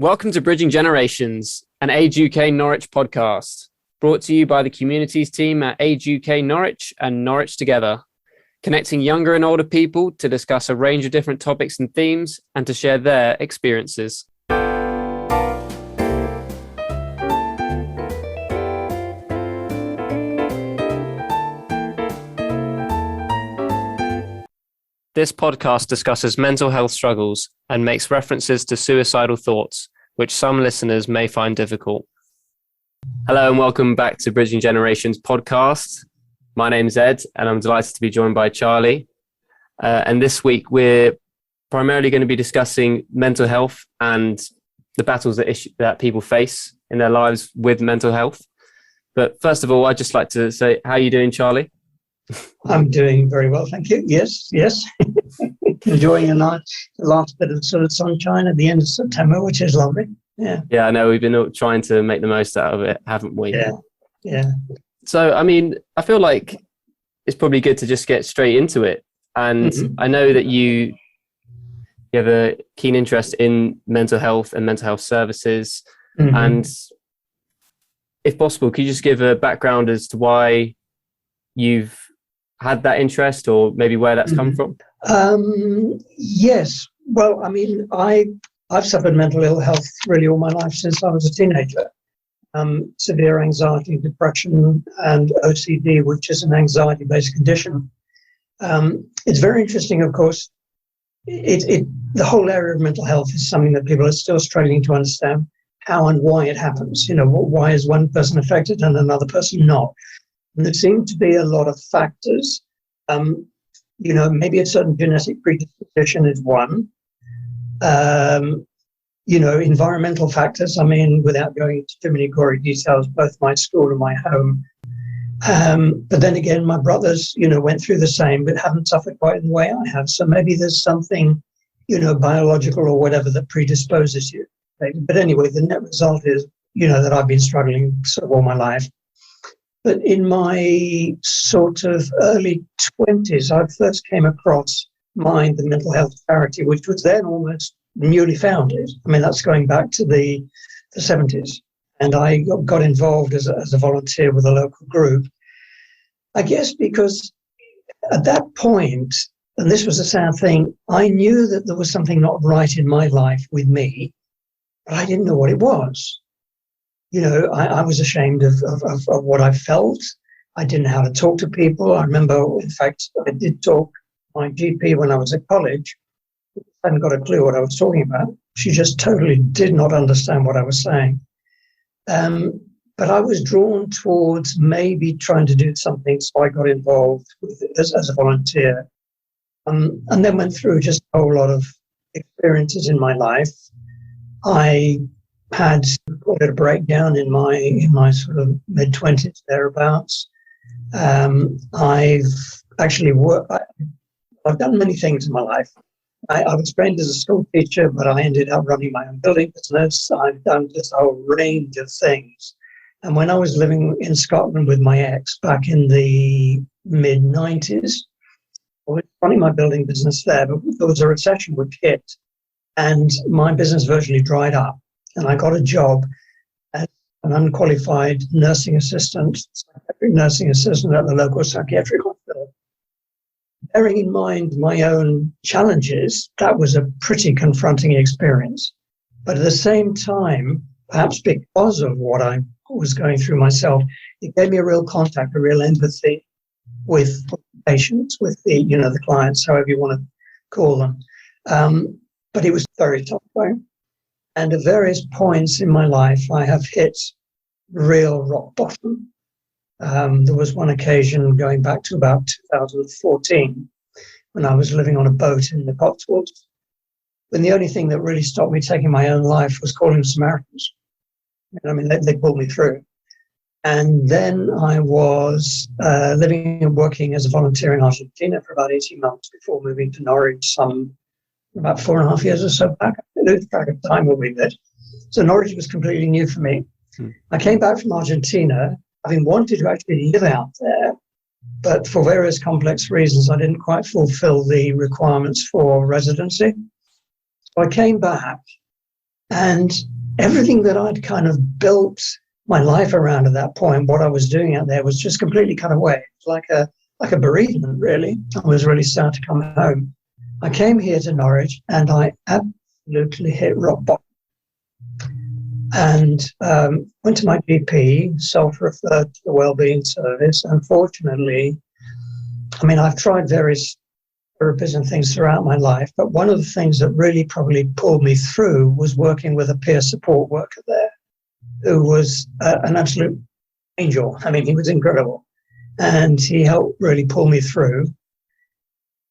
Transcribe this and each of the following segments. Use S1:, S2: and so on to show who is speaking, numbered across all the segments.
S1: Welcome to Bridging Generations, an Age UK Norwich podcast, brought to you by the communities team at Age UK Norwich and Norwich Together, connecting younger and older people to discuss a range of different topics and themes and to share their experiences. This podcast discusses mental health struggles and makes references to suicidal thoughts, which some listeners may find difficult. Hello and welcome back to Bridging Generations podcast. My name's Ed and I'm delighted to be joined by Charlie. And this week we're primarily going to be discussing mental health and the battles that people face in their lives with mental health. But first of all, I'd just like to say, how are you doing, Charlie?
S2: I'm doing very well, thank you. Yes. Enjoying the last bit of sort of sunshine at the end of September, which is lovely. Yeah,
S1: I know we've been all trying to make the most out of it, haven't we?
S2: Yeah.
S1: So, I feel like it's probably good to just get straight into it. And I know that you have a keen interest in mental health and mental health services. And if possible, could you just give a background as to why you've had that interest or maybe where that's come from?
S2: Yes. Well, I've suffered mental ill health really all my life since I was a teenager. Severe anxiety, depression, and OCD, which is an anxiety-based condition. It's very interesting, of course. The whole area of mental health is something that people are still struggling to understand how and why it happens. You know, why is one person affected and another person not? And there seem to be a lot of factors. Maybe a certain genetic predisposition is one. Environmental factors. Without going into too many gory details, both my school and my home. But then again, my brothers, went through the same, but haven't suffered quite in the way I have. So maybe there's something, biological or whatever that predisposes you. But anyway, the net result is, that I've been struggling sort of all my life. But in my sort of early 20s, I first came across Mind, the mental health charity, which was then almost newly founded. That's going back to the 70s. And I got involved as a volunteer with a local group. I guess because at that point, and this was a sad thing, I knew that there was something not right in my life with me, but I didn't know what it was. I was ashamed of what I felt. I didn't know how to talk to people. I remember, in fact, I did talk to my GP when I was at college. I hadn't got a clue what I was talking about. She just totally did not understand what I was saying. But I was drawn towards maybe trying to do something, so I got involved as a volunteer. And then went through just a whole lot of experiences in my life. I had a breakdown in my sort of mid-20s thereabouts. I've actually I've done many things in my life. I was trained as a school teacher, but I ended up running my own building business. I've done just a whole range of things. And when I was living in Scotland with my ex back in the mid-90s, I was running my building business there, but there was a recession which hit, and my business virtually dried up. And I got a job as an unqualified nursing assistant at the local psychiatric hospital. Bearing in mind my own challenges, that was a pretty confronting experience. But at the same time, perhaps because of what I was going through myself, it gave me a real contact, a real empathy with patients, with the clients, however you want to call them. But it was very tough going. And at various points in my life, I have hit real rock bottom. There was one occasion going back to about 2014 when I was living on a boat in the Cotswolds. And the only thing that really stopped me taking my own life was calling the Samaritans. They pulled me through. And then I was living and working as a volunteer in Argentina for about 18 months before moving to Norwich about 4.5 years or so back. I lose track of time a wee bit. So Norwich was completely new for me. I came back from Argentina, having wanted to actually live out there, but for various complex reasons, I didn't quite fulfill the requirements for residency. So I came back And everything that I'd kind of built my life around at that point, what I was doing out there, was just completely cut away. It's like a bereavement, really. I was really sad to come home. I came here to Norwich and I absolutely hit rock bottom. And went to my GP, self-referred to the Wellbeing Service. Unfortunately, I mean, I've tried various therapies and things throughout my life, but one of the things that really probably pulled me through was working with a peer support worker there who was an absolute angel. I mean, he was incredible. And he helped really pull me through.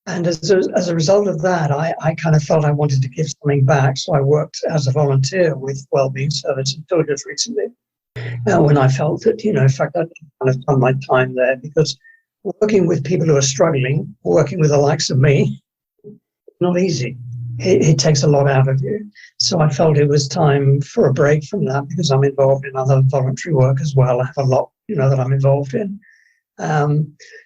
S2: And as a result of that, I kind of felt I wanted to give something back. So I worked as a volunteer with Wellbeing Service until just recently. When I felt that, in fact, I'd kind of done my time there, because working with people who are struggling, working with the likes of me, not easy. It takes a lot out of you. So I felt it was time for a break from that, because I'm involved in other voluntary work as well. I have a lot, that I'm involved in.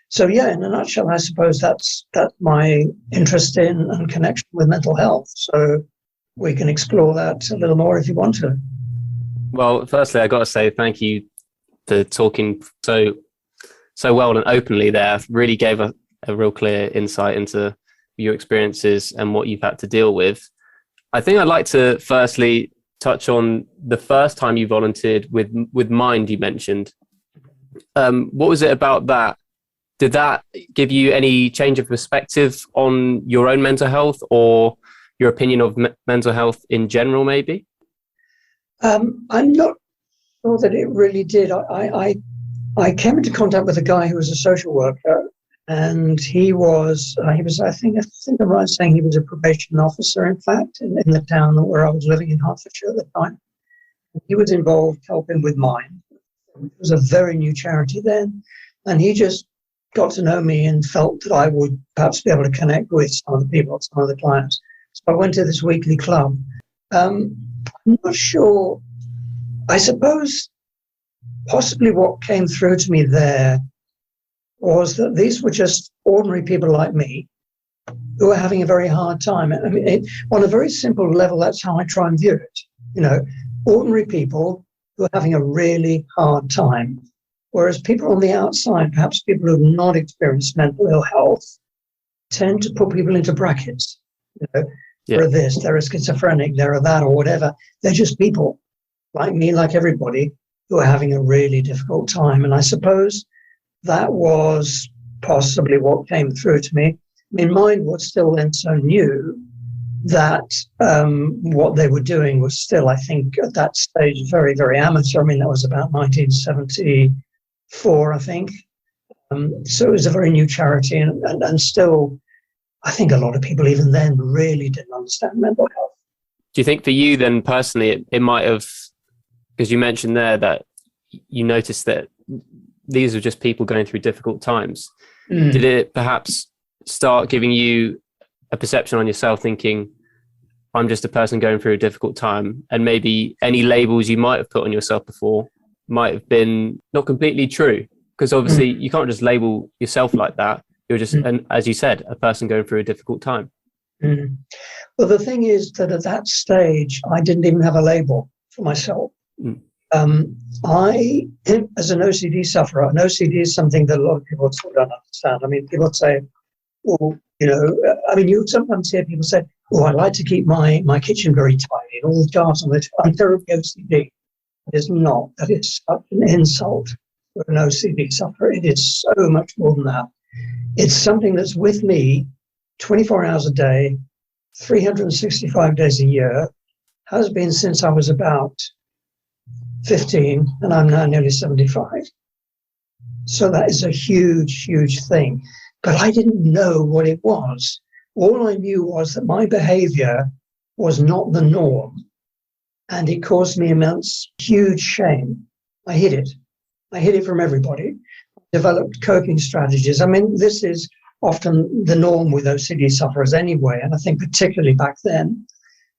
S2: So yeah, in a nutshell, I suppose that's my interest in and connection with mental health. So we can explore that a little more if you want to.
S1: Well, firstly, I got to say thank you for talking so well and openly there. Really gave a real clear insight into your experiences and what you've had to deal with. I think I'd like to firstly touch on the first time you volunteered with Mind you mentioned. What was it about that? Did that give you any change of perspective on your own mental health or your opinion of mental health in general, maybe?
S2: I'm not sure that it really did. I came into contact with a guy who was a social worker, and he was I think I'm right in saying he was a probation officer, in fact, in the town where I was living in Hertfordshire at the time. He was involved helping with Mind. It was a very new charity then, and he just got to know me and felt that I would perhaps be able to connect with some of the people, some of the clients. So I went to this weekly club. I'm not sure. I suppose possibly what came through to me there was that these were just ordinary people like me who were having a very hard time. I mean, on a very simple level, that's how I try and view it. Ordinary people who are having a really hard time. Whereas people on the outside, perhaps people who have not experienced mental ill health, tend to put people into brackets. They're this, they're a schizophrenic, they're a that, or whatever. They're just people like me, like everybody, who are having a really difficult time. And I suppose that was possibly what came through to me. I mean, Mind was still then so new that what they were doing was still, I think, at that stage, very, very amateur. I mean, that was about 1974, I think. So it was a very new charity, and still, I think a lot of people even then really didn't understand mental health.
S1: Do you think for you then personally, it might have, because you mentioned there that you noticed that these are just people going through difficult times. Did it perhaps start giving you a perception on yourself thinking, I'm just a person going through a difficult time, and maybe any labels you might have put on yourself before might have been not completely true? Because obviously you can't just label yourself like that. You're just, and as you said, a person going through a difficult time.
S2: Well, the thing is that at that stage, I didn't even have a label for myself. I, as an OCD sufferer, and OCD is something that a lot of people still don't understand. I mean, people say, well, you sometimes hear people say, oh, I like to keep my kitchen very tidy and all the jars on it. I'm terribly OCD. It is not. That is such an insult for an OCD sufferer. It is so much more than that. It's something that's with me 24 hours a day, 365 days a year, has been since I was about 15, and I'm now nearly 75. So that is a huge, huge thing. But I didn't know what it was. All I knew was that my behavior was not the norm, and it caused me immense, huge shame. I hid it. I hid it from everybody. Developed coping strategies. I mean, this is often the norm with OCD sufferers anyway, and I think particularly back then,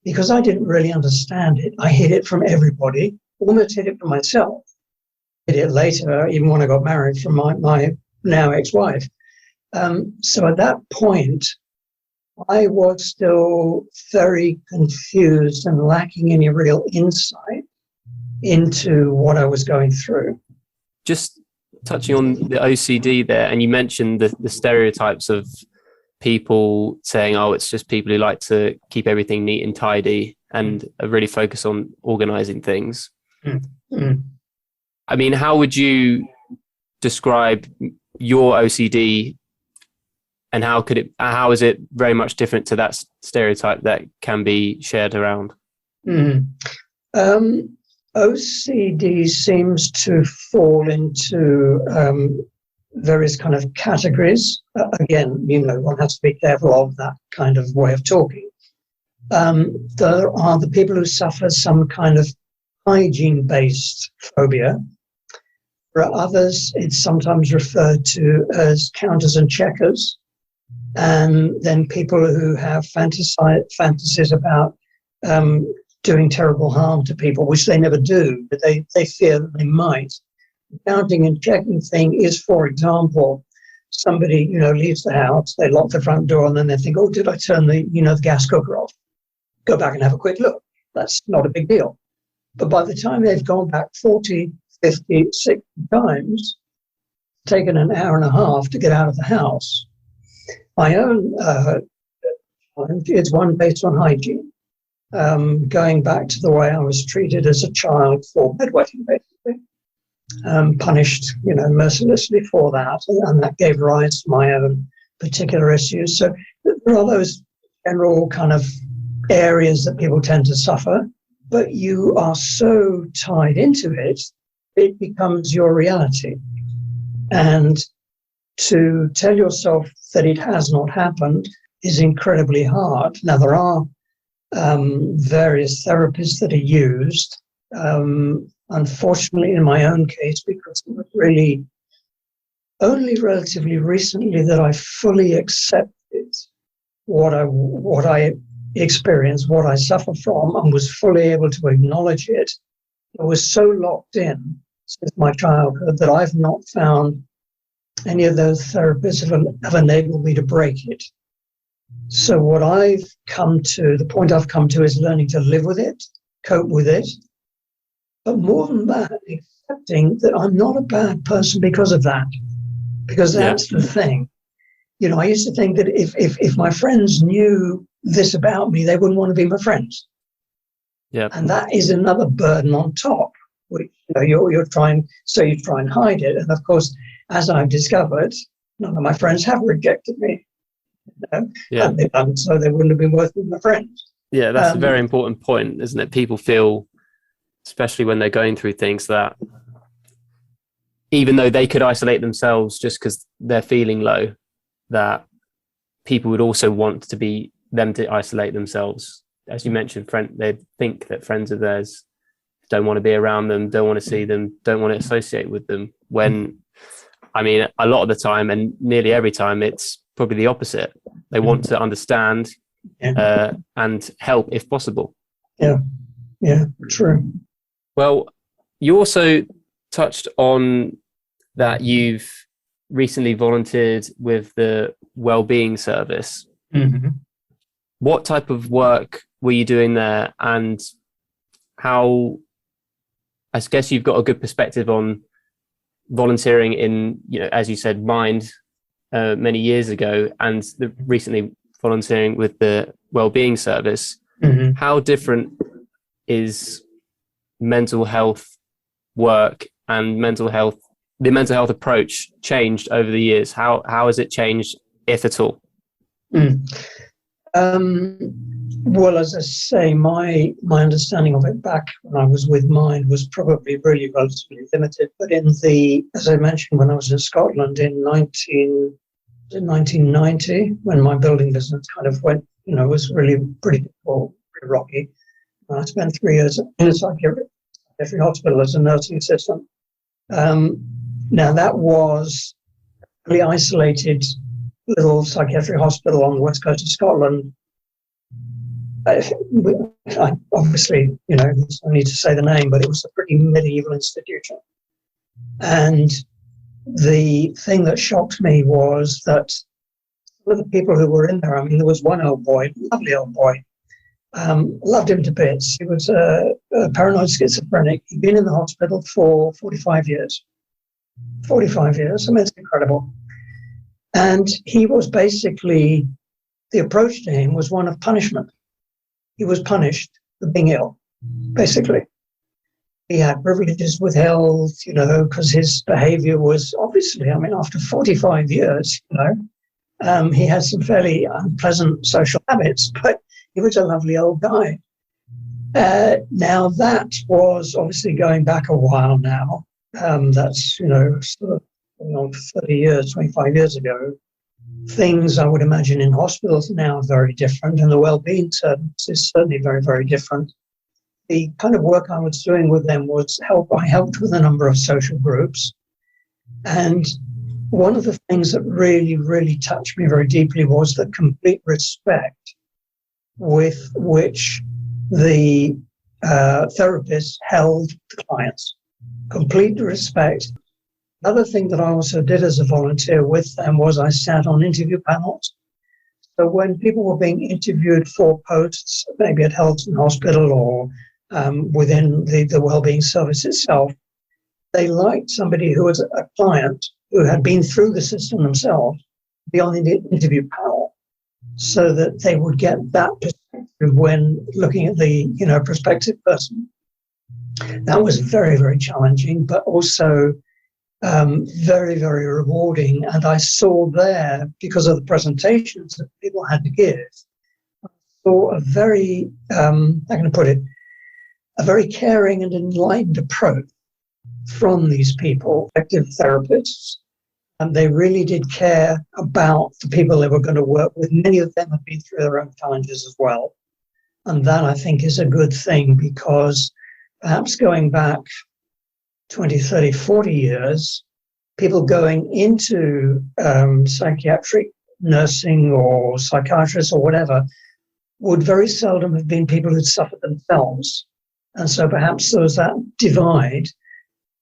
S2: because I didn't really understand it. I hid it from everybody, almost hid it from myself. Hid it later, even when I got married, from my now ex-wife. So at that point, I was still very confused and lacking any real insight into what I was going through.
S1: Just touching on the OCD there, and you mentioned the stereotypes of people saying, oh, it's just people who like to keep everything neat and tidy and really focus on organizing things.
S2: Mm-hmm.
S1: I mean, how would you describe your OCD, and how is it very much different to that stereotype that can be shared around?
S2: OCD seems to fall into various kind of categories. Again, one has to be careful of that kind of way of talking. There are the people who suffer some kind of hygiene-based phobia. For others, it's sometimes referred to as counters and checkers. And then people who have fantasies about doing terrible harm to people, which they never do, but they fear that they might. The counting and checking thing is, for example, somebody, leaves the house, they lock the front door, and then they think, oh, did I turn the gas cooker off? Go back and have a quick look. That's not a big deal. But by the time they've gone back 40, 50, 60 times, taken an hour and a half to get out of the house. My own challenge is one based on hygiene. Going back to the way I was treated as a child for bedwetting, basically, punished, mercilessly for that, and that gave rise to my own particular issues. So there are those general kind of areas that people tend to suffer, but you are so tied into it, it becomes your reality. And to tell yourself that it has not happened is incredibly hard. Now, there are various therapies that are used. Unfortunately, in my own case, because it was really only relatively recently that I fully accepted what I experienced, what I suffer from, and was fully able to acknowledge it. I was so locked in since my childhood that I've not found any of those therapies have enabled me to break it. So the point I've come to is learning to live with it, cope with it, but more than that, accepting that I'm not a bad person because of that, because that's the thing. I used to think that if my friends knew this about me, they wouldn't want to be my friends.
S1: Yeah.
S2: And that is another burden on top, which you try and hide it. And of course, as I've discovered, none of my friends have rejected me. And they've done so, they wouldn't have been worth being my friends.
S1: Yeah, that's a very important point, isn't it? People feel, especially when they're going through things, that even though they could isolate themselves just because they're feeling low, that people would also want them to isolate themselves. As you mentioned, they think that friends of theirs don't want to be around them, don't want to see them, don't want to associate with them. When, I mean, a lot of the time and nearly every time, it's probably the opposite. They want to understand and help if possible.
S2: Yeah, true.
S1: Well, you also touched on that you've recently volunteered with the Wellbeing Service.
S2: Mm-hmm.
S1: What type of work were you doing there, and how, I guess you've got a good perspective on volunteering in, as you said, Mind many years ago, and recently volunteering with the Wellbeing Service.
S2: Mm-hmm.
S1: How different is mental health work and the mental health approach changed over the years? How has it changed, if at all?
S2: Well, as I say, my understanding of it back when I was with Mind was probably really relatively limited. But as I mentioned, when I was in Scotland in 1990, when my building business kind of went, was really pretty difficult, pretty rocky. I spent 3 years in a psychiatric hospital as a nursing assistant. Now, that was a really isolated little psychiatric hospital on the west coast of Scotland. Obviously, there's no need to say the name, but it was a pretty medieval institution. And the thing that shocked me was that some of the people who were in there, I mean, there was one old boy, lovely old boy, loved him to bits. He was a paranoid schizophrenic. He'd been in the hospital for 45 years. 45 years, I mean, it's incredible. And he was basically, the approach to him was one of punishment. He was punished for being ill, basically. He had privileges withheld, because his behavior was obviously, I mean, after 45 years, he had some fairly unpleasant social habits, but he was a lovely old guy. Now, that was obviously going back a while now. That's, sort of going on for 30 years, 25 years ago. Things I would imagine in hospitals now are very different, and the Wellbeing Service is certainly very, very different. The kind of work I was doing with them was I helped with a number of social groups. And one of the things that really, really touched me very deeply was the complete respect with which the therapists held the clients. Complete respect. Another thing that I also did as a volunteer with them was I sat on interview panels. So when people were being interviewed for posts, maybe at Helton Hospital or within the Wellbeing Service itself, they liked somebody who was a client who had been through the system themselves to be on the interview panel, so that they would get that perspective when looking at the prospective person. That was very, very challenging, but also very, very rewarding. And I saw there, because of the presentations that people had to give, I saw a very, how can I put it, a very caring and enlightened approach from these people, effective therapists. And they really did care about the people they were going to work with. Many of them have been through their own challenges as well. And that, I think, is a good thing, because perhaps going back 20, 30, 40 years, people going into psychiatric nursing or psychiatrists or whatever would very seldom have been people who'd suffered themselves. And so perhaps there was that divide,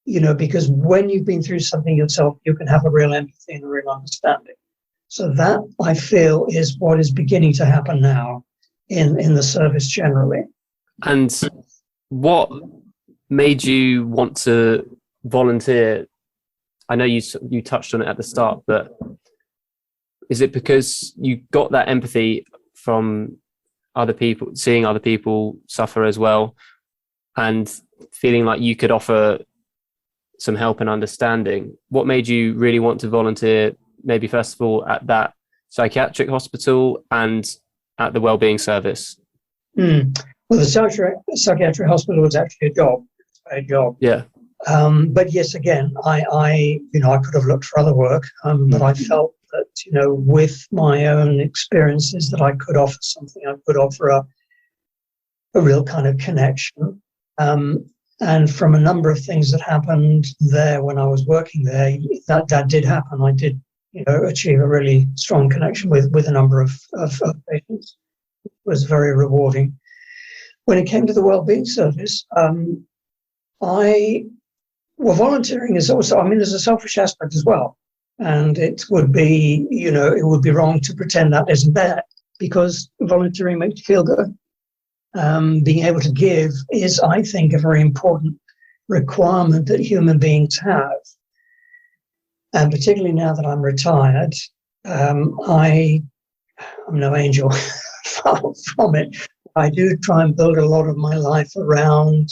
S2: because when you've been through something yourself, you can have a real empathy and a real understanding. So that, I feel, is what is beginning to happen now in the service generally.
S1: And what made you want to volunteer? I know you touched on it at the start, but is it because you got that empathy from other people, seeing other people suffer as well, and feeling like you could offer some help and understanding? What made you really want to volunteer, maybe first of all at that psychiatric hospital and at the Wellbeing Service?
S2: Well, the psychiatric hospital was actually a job.
S1: Yeah.
S2: But yes, again, I could have looked for other work, but I felt that, with my own experiences, that I could offer something. I could offer a real kind of connection. And from a number of things that happened there when I was working there, that did happen. I did, achieve a really strong connection with a number of patients. It was very rewarding. When it came to the Wellbeing Service, volunteering is also, there's a selfish aspect as well. And it would be, it would be wrong to pretend that isn't there, because volunteering makes you feel good. Being able to give is, I think, a very important requirement that human beings have. And particularly now that I'm retired, I'm no angel, far from it. I do try and build a lot of my life around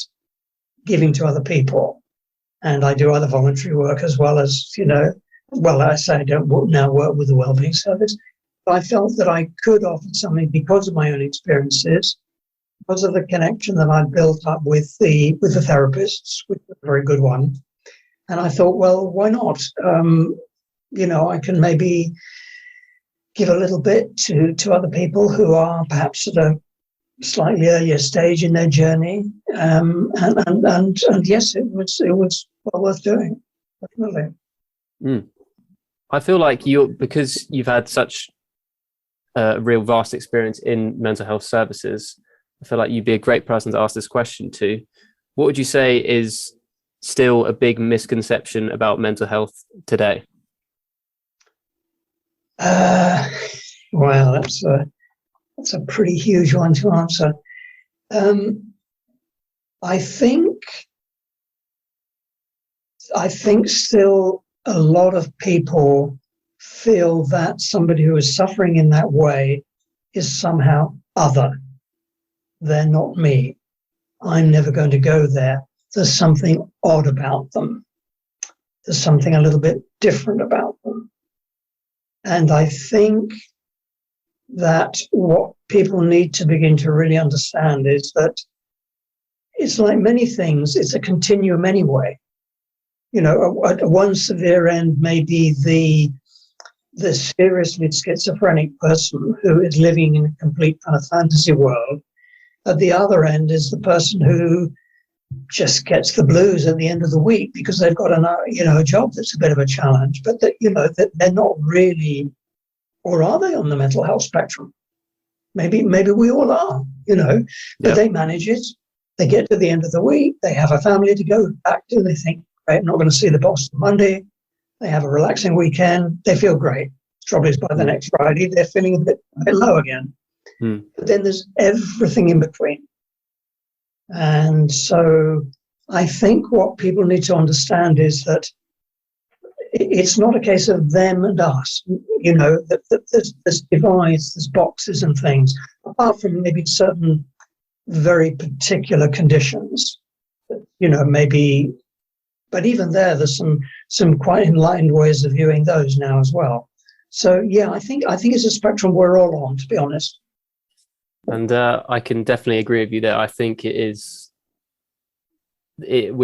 S2: giving to other people. And I do other voluntary work as well as, I say I don't now work with the Wellbeing Service. But I felt that I could offer something because of my own experiences, because of the connection that I built up with the therapists, which was a very good one. And I thought, well, why not? I can maybe give a little bit to other people who are perhaps at a slightly earlier stage in their journey. And yes, it was well worth doing, definitely.
S1: I feel like because you've had such a real vast experience in mental health services, I feel like you'd be a great person to ask this question to. What would you say is still a big misconception about mental health today?
S2: Wow, that's a pretty huge one to answer. I think still a lot of people feel that somebody who is suffering in that way is somehow other. They're not me. I'm never going to go there. There's something odd about them. There's something a little bit different about them. And I think that what people need to begin to really understand is that it's like many things, it's a continuum anyway. You know, at one severe end may be the seriously schizophrenic person who is living in a complete kind of fantasy world. At the other end is the person who just gets the blues at the end of the week because they've got a job that's a bit of a challenge, but that they're not really, or are they on the mental health spectrum? Maybe we all are, but They manage it. They get to the end of the week. They have a family to go back to. They think, right, I'm not going to see the boss on Monday. They have a relaxing weekend. They feel great. Trouble is, by the next Friday, they're feeling a bit low again. But then there's everything in between. And so I think what people need to understand is that it's not a case of them and us, that there's divides, there's boxes and things, apart from maybe certain very particular conditions, maybe, but even there's some quite enlightened ways of viewing those now as well. So, yeah, I think it's a spectrum we're all on, to be honest.
S1: And I can definitely agree with you there. I think we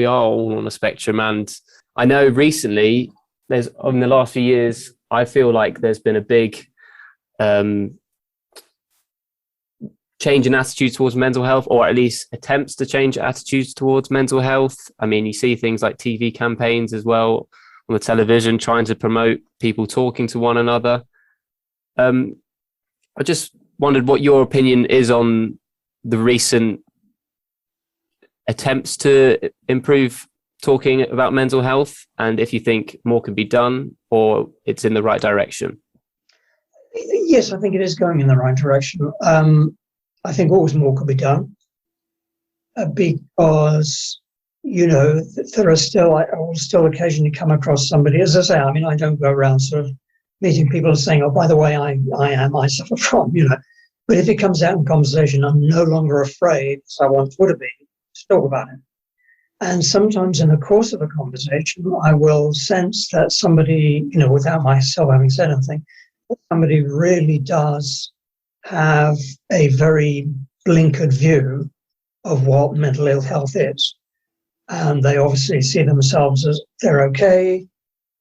S1: are all on a spectrum. And I know recently, in the last few years, I feel like there's been a big change in attitude towards mental health, or at least attempts to change attitudes towards mental health. I mean, you see things like TV campaigns as well on the television trying to promote people talking to one another. I just wondered what your opinion is on the recent attempts to improve talking about mental health, and if you think more can be done or it's in the right direction.
S2: Yes, I think it is going in the right direction. I think always more could be done because, there are still, I will still occasionally come across somebody, as I say, I mean, I don't go around sort of meeting people and saying, oh, by the way, I suffer from, but if it comes out in conversation, I'm no longer afraid, as I once would have been, to talk about it. And sometimes in the course of a conversation, I will sense that somebody, without myself having said anything, somebody really does have a very blinkered view of what mental ill health is. And they obviously see themselves as they're okay.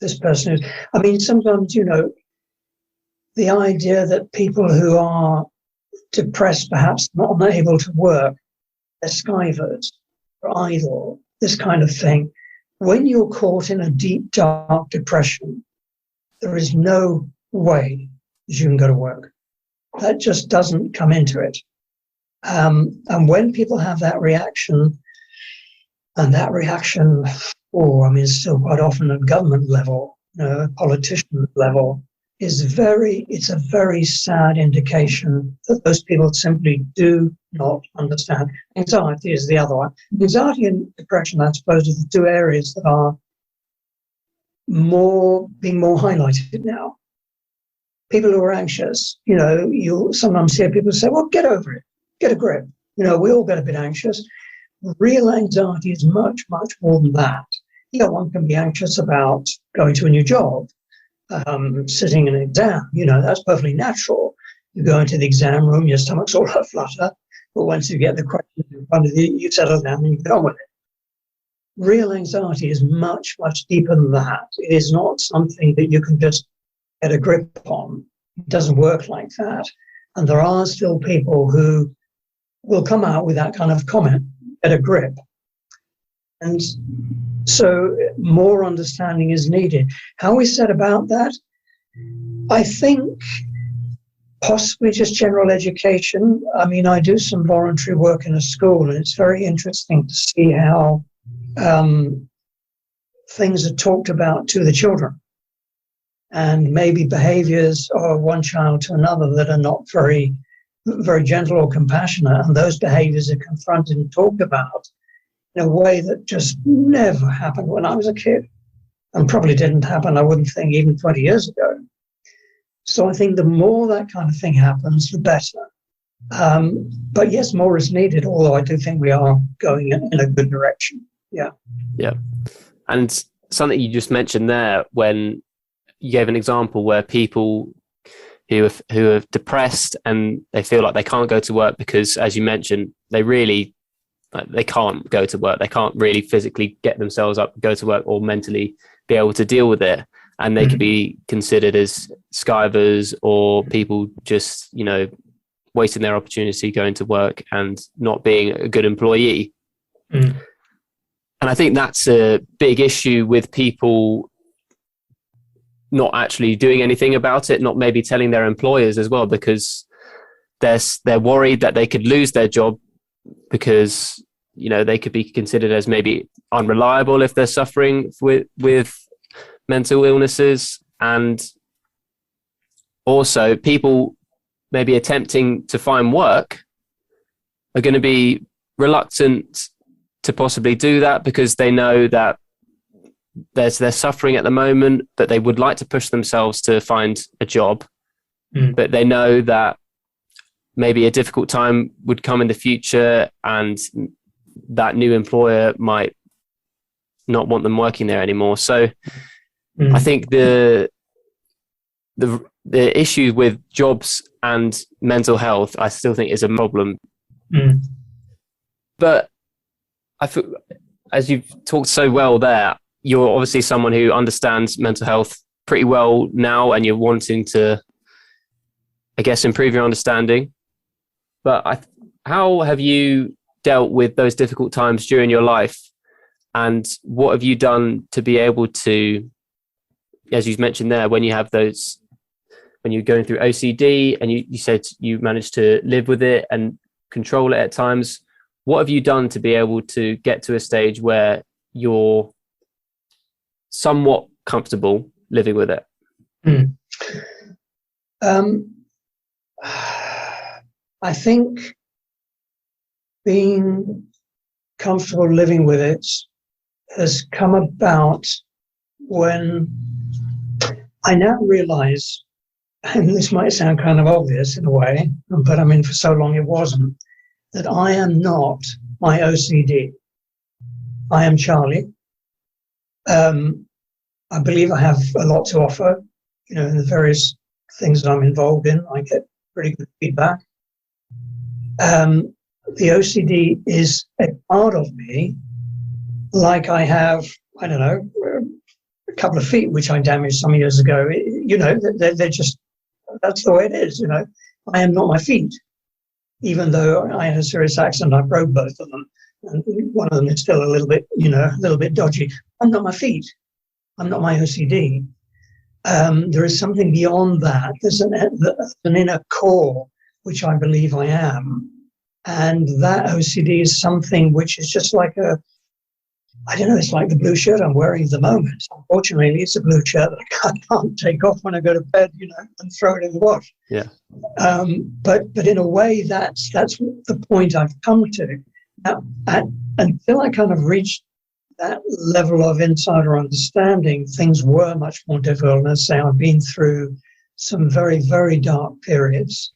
S2: This person is, I mean, sometimes, the idea that people who are depressed, perhaps not able to work, they're skivers, or idle, this kind of thing. When you're caught in a deep, dark depression, there is no way that you can go to work. That just doesn't come into it. And when people have that reaction, is still quite often at government level, politician level, it's a very sad indication that those people simply do not understand. Anxiety is the other one. Anxiety and depression, I suppose, are the two areas that are being more highlighted now. People who are anxious, you'll sometimes hear people say, well, get over it, get a grip. We all get a bit anxious. Real anxiety is much, much more than that. One can be anxious about going to a new job, sitting in an exam, that's perfectly natural. You go into the exam room, your stomach's all aflutter, but once you get the questions in front of you, you settle down and you get on with it. Real anxiety is much, much deeper than that. It is not something that you can just get a grip on. It doesn't work like that. And there are still people who will come out with that kind of comment, get a grip. And so more understanding is needed. How we set about that? I think possibly just general education. I mean, I do some voluntary work in a school, and it's very interesting to see how things are talked about to the children. and maybe behaviors of one child to another that are not very, very gentle or compassionate. And those behaviors are confronted and talked about in a way that just never happened when I was a kid, and probably didn't happen, I wouldn't think, even 20 years ago. So I think the more that kind of thing happens, the better. But yes, more is needed, although I do think we are going in a good direction. Yeah.
S1: Yeah. And something you just mentioned there, when you gave an example where people who are depressed and they feel like they can't go to work because, as you mentioned, they can't go to work. They can't really physically get themselves up, go to work, or mentally be able to deal with it. And they could be considered as skivers or people just, wasting their opportunity going to work and not being a good employee. And I think that's a big issue with people not actually doing anything about it, not maybe telling their employers as well, because they're worried that they could lose their job because, they could be considered as maybe unreliable if they're suffering with mental illnesses. And also people maybe attempting to find work are going to be reluctant to possibly do that because they know that they're suffering at the moment, but they would like to push themselves to find a job. But they know that maybe a difficult time would come in the future and that new employer might not want them working there anymore. So I think the issue with jobs and mental health, I still think, is a problem. But I feel, as you've talked so well there, you're obviously someone who understands mental health pretty well now, and you're wanting to, I guess, improve your understanding. But how have you dealt with those difficult times during your life? And what have you done to be able to, as you mentioned there, when you're going through OCD and you said you managed to live with it and control it at times, what have you done to be able to get to a stage where you're somewhat comfortable living with it?
S2: I think being comfortable living with it has come about when I now realize, and this might sound kind of obvious in a way, but I mean, for so long it wasn't, that I am not my OCD. I am Charlie. I believe I have a lot to offer, in the various things that I'm involved in. I get pretty good feedback. The OCD is a part of me, like I have, I don't know, a couple of feet, which I damaged some years ago. They're just, that's the way it is, I am not my feet. Even though I had a serious accident, I broke both of them. And one of them is still a little bit dodgy. I'm not my feet. I'm not my OCD. There is something beyond that. There's an inner core, which I believe I am. And that OCD is something which is just like it's like the blue shirt I'm wearing at the moment. Unfortunately, it's a blue shirt that I can't take off when I go to bed, and throw it in the wash.
S1: Yeah.
S2: But in a way, that's the point I've come to. Now, until I kind of reached that level of insider understanding, things were much more difficult. And as I say, I've been through some very, very dark periods,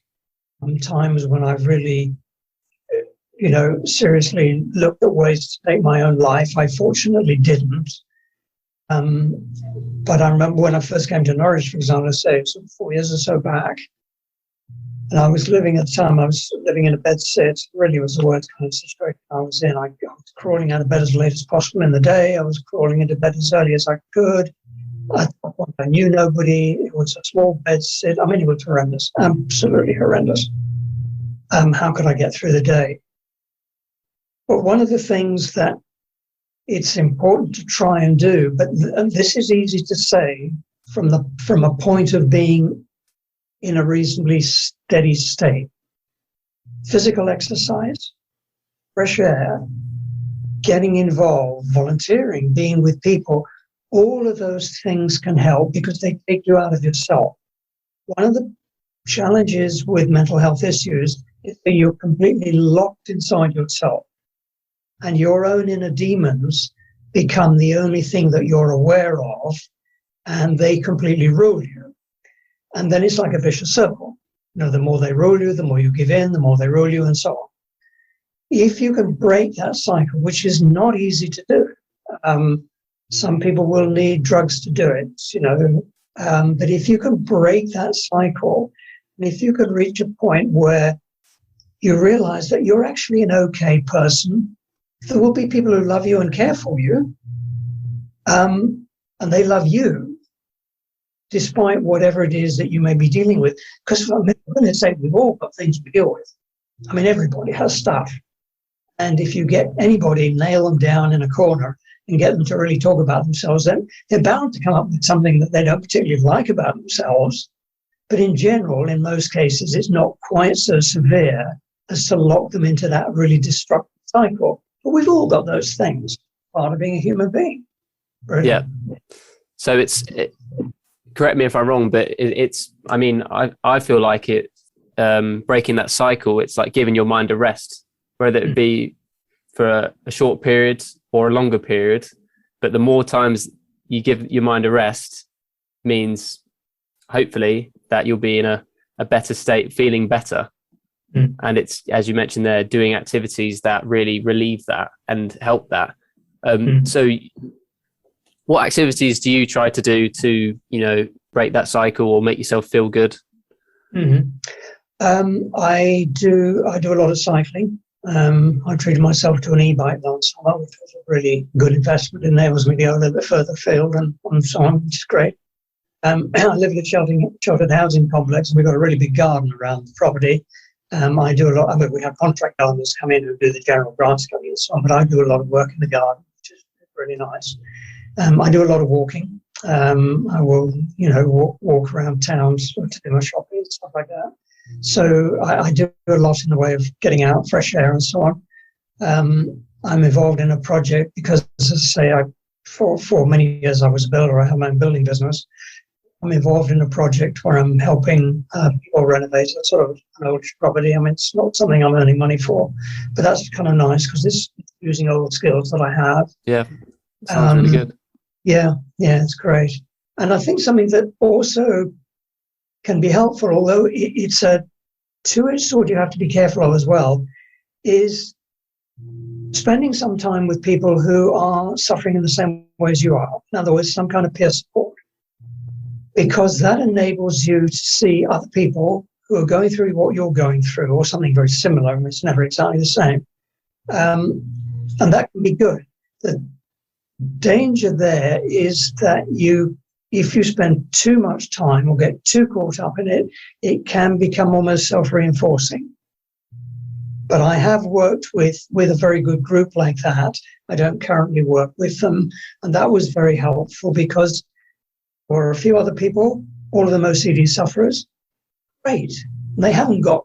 S2: times when I've really, seriously looked at ways to take my own life. I fortunately didn't. But I remember when I first came to Norwich, for example, say 4 years or so back, and I was living at the time, I was living in a bed sit, really was the worst kind of situation I was in. I was crawling out of bed as late as possible in the day. I was crawling into bed as early as I could. I knew nobody. It was a small bed sit. I mean, it was horrendous, absolutely horrendous. How could I get through the day? But one of the things that it's important to try and do, but this is easy to say from a point of being in a reasonably steady state. Physical exercise, fresh air, getting involved, volunteering, being with people, all of those things can help because they take you out of yourself. One of the challenges with mental health issues is that you're completely locked inside yourself, and your own inner demons become the only thing that you're aware of, and they completely rule you. And then it's like a vicious circle. The more they rule you, the more you give in, the more they rule you, and so on. If you can break that cycle, which is not easy to do, some people will need drugs to do it, but if you can break that cycle, and if you can reach a point where you realize that you're actually an okay person, there will be people who love you and care for you, and they love you despite whatever it is that you may be dealing with. Because I'm going to say we've all got things to deal with. I mean, everybody has stuff. And if you get anybody, nail them down in a corner and get them to really talk about themselves, then they're bound to come up with something that they don't particularly like about themselves. But in general, in most cases, it's not quite so severe as to lock them into that really destructive cycle. But we've all got those things, part of being a human being. Really.
S1: Yeah. So correct me if I'm wrong, but I feel like it, breaking that cycle, it's like giving your mind a rest, whether it be for a short period or a longer period. But the more times you give your mind a rest means hopefully that you'll be in a better state, feeling better. And it's, as you mentioned there, doing activities that really relieve that and help that. So what activities do you try to do to, break that cycle or make yourself feel good?
S2: I do a lot of cycling. I treated myself to an e-bike last summer, which was a really good investment. It enables me to go a little bit further afield and so on, which is great. I live in a sheltered housing complex, and we've got a really big garden around the property. I do a lot. We have contract gardeners come in who do the general grass cutting and so on, but I do a lot of work in the garden, which is really nice. I do a lot of walking. I will, walk around towns to do my shopping and stuff like that. So I do a lot in the way of getting out, fresh air and so on. I'm involved in a project because, as I say, for many years I was a builder. I have my own building business. I'm involved in a project where I'm helping people renovate a sort of an old property. I mean, it's not something I'm earning money for, but that's kind of nice because it's using old skills that I have.
S1: Yeah, sounds really good.
S2: Yeah, it's great. And I think something that also can be helpful, although it's a two-edged sword you have to be careful of as well, is spending some time with people who are suffering in the same way as you are. In other words, some kind of peer support. Because that enables you to see other people who are going through what you're going through, or something very similar, and it's never exactly the same. And that can be good. The danger there is that if you spend too much time or get too caught up in it, it can become almost self-reinforcing. But I have worked with a very good group like that. I don't currently work with them, and that was very helpful because there were a few other people, all of them OCD sufferers. Great. They haven't got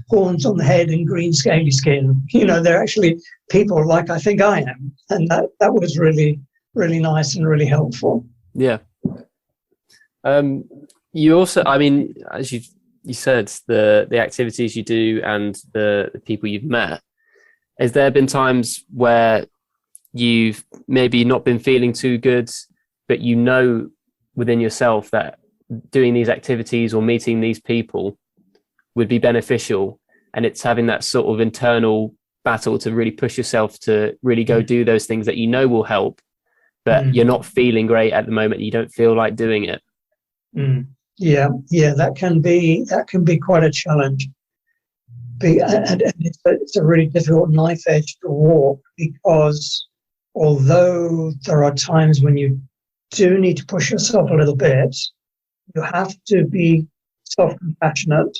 S2: horns on the head and green scaly skin. They're actually people like I think I am. And that was really, really nice and really helpful.
S1: Yeah. You also, as you said, the activities you do and the people you've met, has there been times where you've maybe not been feeling too good, but within yourself that doing these activities or meeting these people would be beneficial, and it's having that sort of internal battle to really push yourself to really go do those things that will help, but you're not feeling great at the moment, you don't feel like doing it?
S2: Yeah, that can be quite a challenge, and it's a really difficult knife edge to walk, because although there are times when you do need to push yourself a little bit, you have to be self-compassionate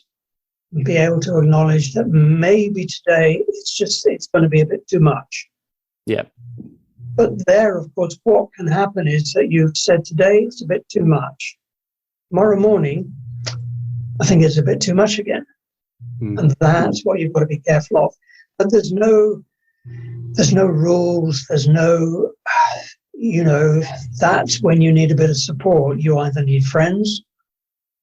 S2: and be able to acknowledge that maybe today it's going to be a bit too much.
S1: Yeah.
S2: But there, of course, what can happen is that you've said today it's a bit too much. Tomorrow morning, I think it's a bit too much again. And that's what you've got to be careful of. But there's no rules, there's no that's when you need a bit of support. You either need friends,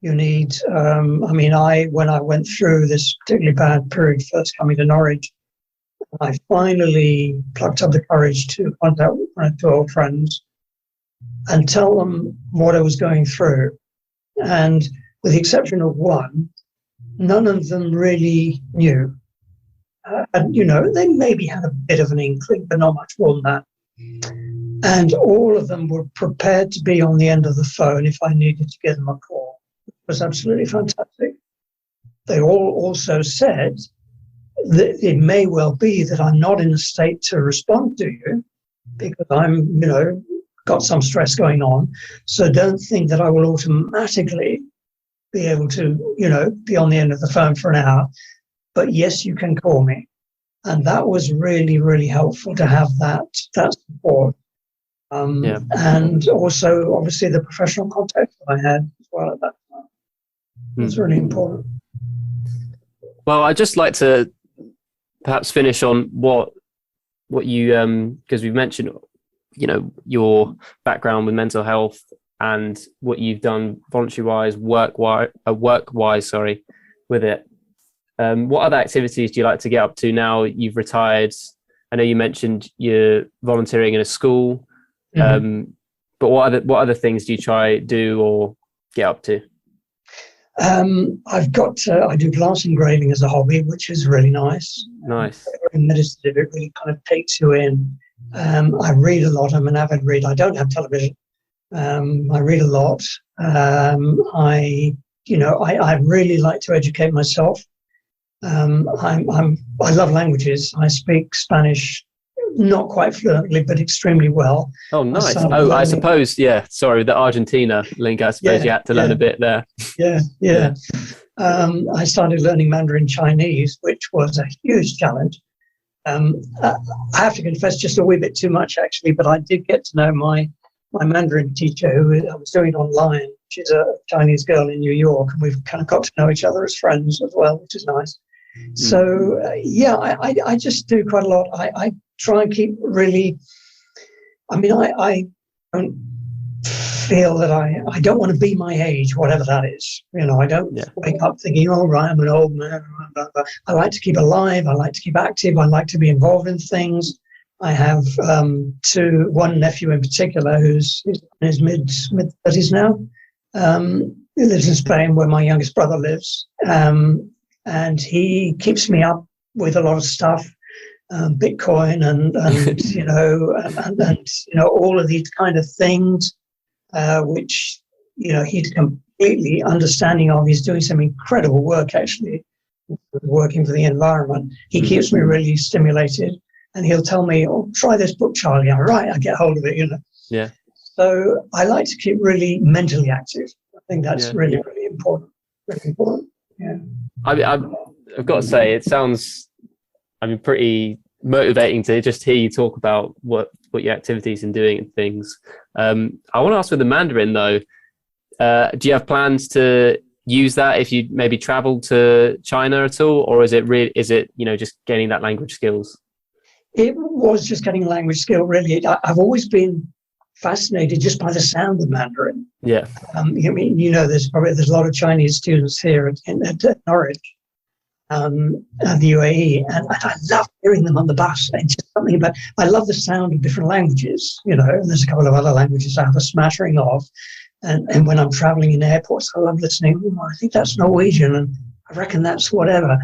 S2: you need, when I went through this particularly bad period first coming to Norwich, I finally plucked up the courage to contact one or two old friends and tell them what I was going through. And with the exception of one, none of them really knew. They maybe had a bit of an inkling, but not much more than that. And all of them were prepared to be on the end of the phone if I needed to give them a call. It was absolutely fantastic. They all also said that it may well be that I'm not in a state to respond to you because I'm, got some stress going on. So don't think that I will automatically be able to, be on the end of the phone for an hour. But yes, you can call me. And that was really, really helpful to have that support. And also, obviously, the professional contact that I had as well at that time. It's really important.
S1: Well, I'd just like to perhaps finish on what you, because we've mentioned, your background with mental health and what you've done voluntary-wise, work-wise, with it. What other activities do you like to get up to now you've retired? I know you mentioned you're volunteering in a school, but what other things do you do or get up to? I do glass engraving as a hobby, which is really nice. Nice.
S2: Very meditative. It really kind of takes you in. I read a lot. I'm an avid reader. I don't have television. I read a lot. I really like to educate myself. I love languages. I speak Spanish, not quite fluently, but extrely well.
S1: Oh, nice. I suppose, sorry, the Argentina link, I suppose you had to learn a bit there.
S2: Yeah. I started learning Mandarin Chinese, which was a huge challenge. I have to confess just a wee bit too much, actually, but I did get to know my Mandarin teacher, who I was doing it online. She's a Chinese girl in New York, and we've kind of got to know each other as friends as well, which is nice. So, I just do quite a lot. I try and keep really, I don't feel that I don't want to be my age, whatever that is. I don't wake up thinking, oh, right, I'm an old man. Blah, blah. I like to keep alive. I like to keep active. I like to be involved in things. I have one nephew in particular who's in his mid-30s now. He lives in Spain, where my youngest brother lives. And he keeps me up with a lot of stuff, Bitcoin and all of these kind of things, which, he's completely understanding of. He's doing some incredible work, actually, working for the environment. He keeps me really stimulated, and he'll tell me, oh, try this book, Charlie. I'm right, I get hold of it,
S1: Yeah.
S2: So I like to keep really mentally active. I think that's really, really important. Really important. Yeah.
S1: I've got to say, it sounds, pretty motivating to just hear you talk about what your activities and doing and things. I want to ask with the Mandarin though, do you have plans to use that if you maybe travel to China at all, or is it just gaining that language skills?
S2: It was just getting language skill, really. I've always been fascinated just by the sound of Mandarin.
S1: Yeah.
S2: There's a lot of Chinese students here at Norwich, the UAE, and I love hearing them on the bus. It's just something about, I love the sound of different languages, and there's a couple of other languages I have a smattering of. And when I'm traveling in airports, I love listening. I think that's Norwegian, and I reckon that's whatever.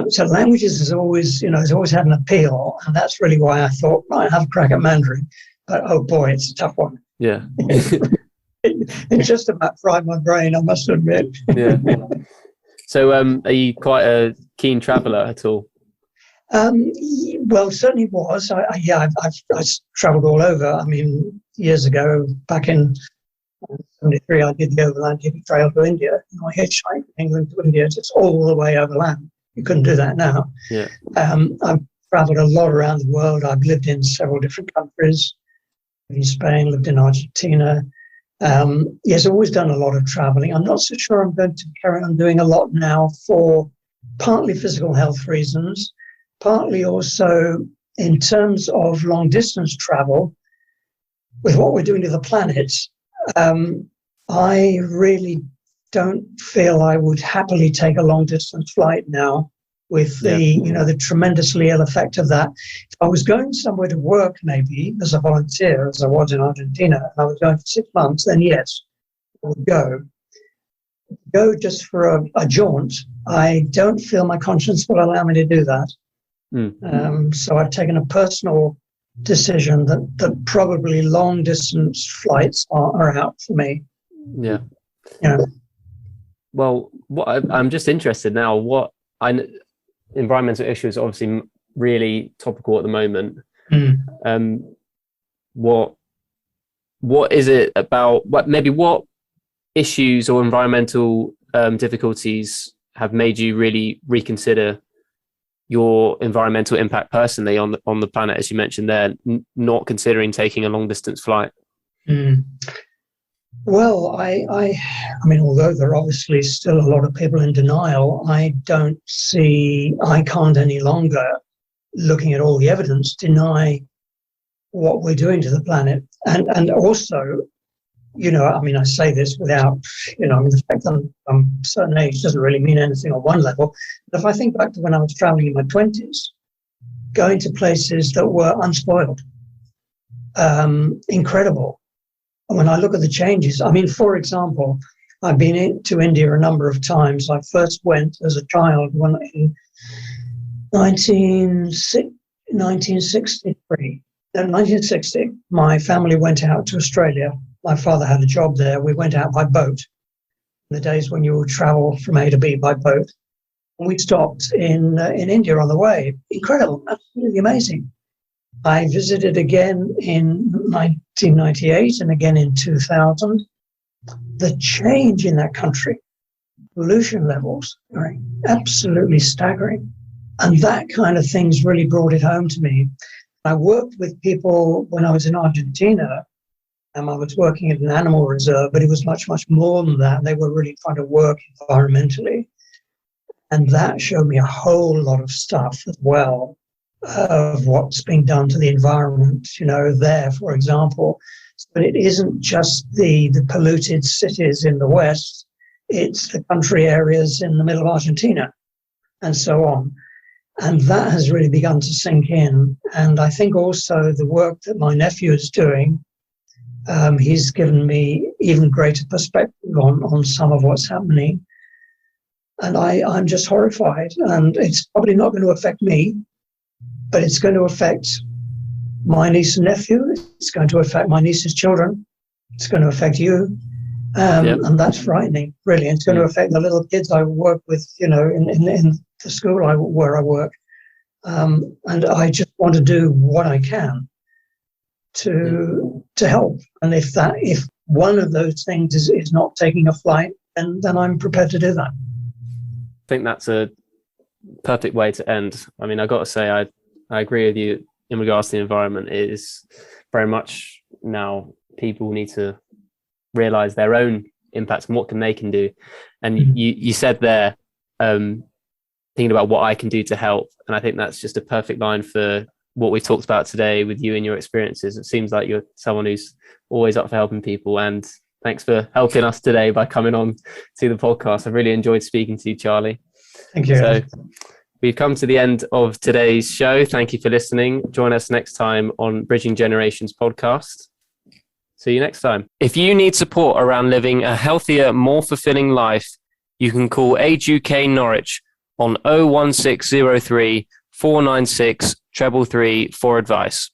S2: So languages has always had an appeal, and that's really why I thought, right, have a crack at Mandarin. But oh boy, it's a tough one.
S1: Yeah.
S2: It just about fried my brain, I must admit.
S1: Yeah. So are you quite a keen traveller at all?
S2: Well, certainly was. I've travelled all over. Years ago, back in 73, I did the overland hippie trail to India. I hitchhiked from England to India. It's all the way overland. You couldn't do that now.
S1: Yeah.
S2: I've travelled a lot around the world. I've lived in several different countries. In Spain, lived in Argentina. Yes, always done a lot of traveling. I'm not so sure I'm going to carry on doing a lot now for partly physical health reasons, partly also in terms of long distance travel. with what we're doing to the planet, I really don't feel I would happily take a long distance flight now with the tremendously ill effect of that. If I was going somewhere to work, maybe as a volunteer, as I was in Argentina, and I was going for 6 months, then yes, I would go. Go just for a jaunt. I don't feel my conscience will allow me to do that. So I've taken a personal decision that probably long distance flights are out for me.
S1: Yeah. Well, I'm just interested now. Environmental issues are obviously really topical at the moment. What is it about? What issues or environmental difficulties have made you really reconsider your environmental impact personally on the planet, as you mentioned there, not considering taking a long distance flight?
S2: Well, I mean, although there are obviously still a lot of people in denial, I can't any longer, looking at all the evidence, deny what we're doing to the planet. And also, I mean, I say this without, the fact that I'm a certain age doesn't really mean anything on one level. But if I think back to when I was traveling in my 20s, going to places that were unspoiled, incredible. And when I look at the changes, I mean, for example, I've been to India a number of times. I first went as a child in 1960. My family went out to Australia. My father had a job there. We went out by boat in the days when you would travel from A to B by boat. And we stopped in India on the way. Incredible, absolutely amazing. I visited again in 1998 and again in 2000. The change in that country, pollution levels are absolutely staggering. And that kind of things really brought it home to me. I worked with people when I was in Argentina, and I was working at an animal reserve, but it was much, much more than that. They were really trying to work environmentally. And that showed me a whole lot of stuff as well, of what's being done to the environment, there, for example. But it isn't just the polluted cities in the West, it's the country areas in the middle of Argentina and so on. And that has really begun to sink in. And I think also the work that my nephew is doing, he's given me even greater perspective on some of what's happening. And I'm just horrified. And it's probably not going to affect me, but it's going to affect my niece and nephew. It's going to affect my niece's children. It's going to affect you. And that's frightening, really. It's going to affect the little kids I work with, in the school where I work. And I just want to do what I can to help. And if one of those things is not taking a flight, then I'm prepared to do that.
S1: I think that's a perfect way to end. I mean, I got to say, I agree with you in regards to the environment. It is very much now people need to realize their own impacts and what they can do. And you said there, thinking about what I can do to help. And I think that's just a perfect line for what we've talked about today with you and your experiences. It seems like you're someone who's always up for helping people. And thanks for helping us today by coming on to the podcast. I've really enjoyed speaking to you, Charlie.
S2: Thank you.
S1: So we've come to the end of today's show. Thank you for listening. Join us next time on Bridging Generations podcast. See you next time. If you need support around living a healthier, more fulfilling life, you can call Age UK Norwich on 01603 496 333 for advice.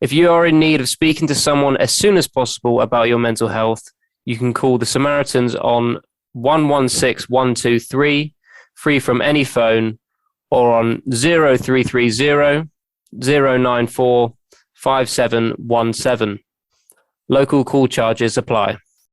S1: If you are in need of speaking to someone as soon as possible about your mental health, you can call the Samaritans on 116123, free from any phone, or on 0330 094 5717. Local call charges apply.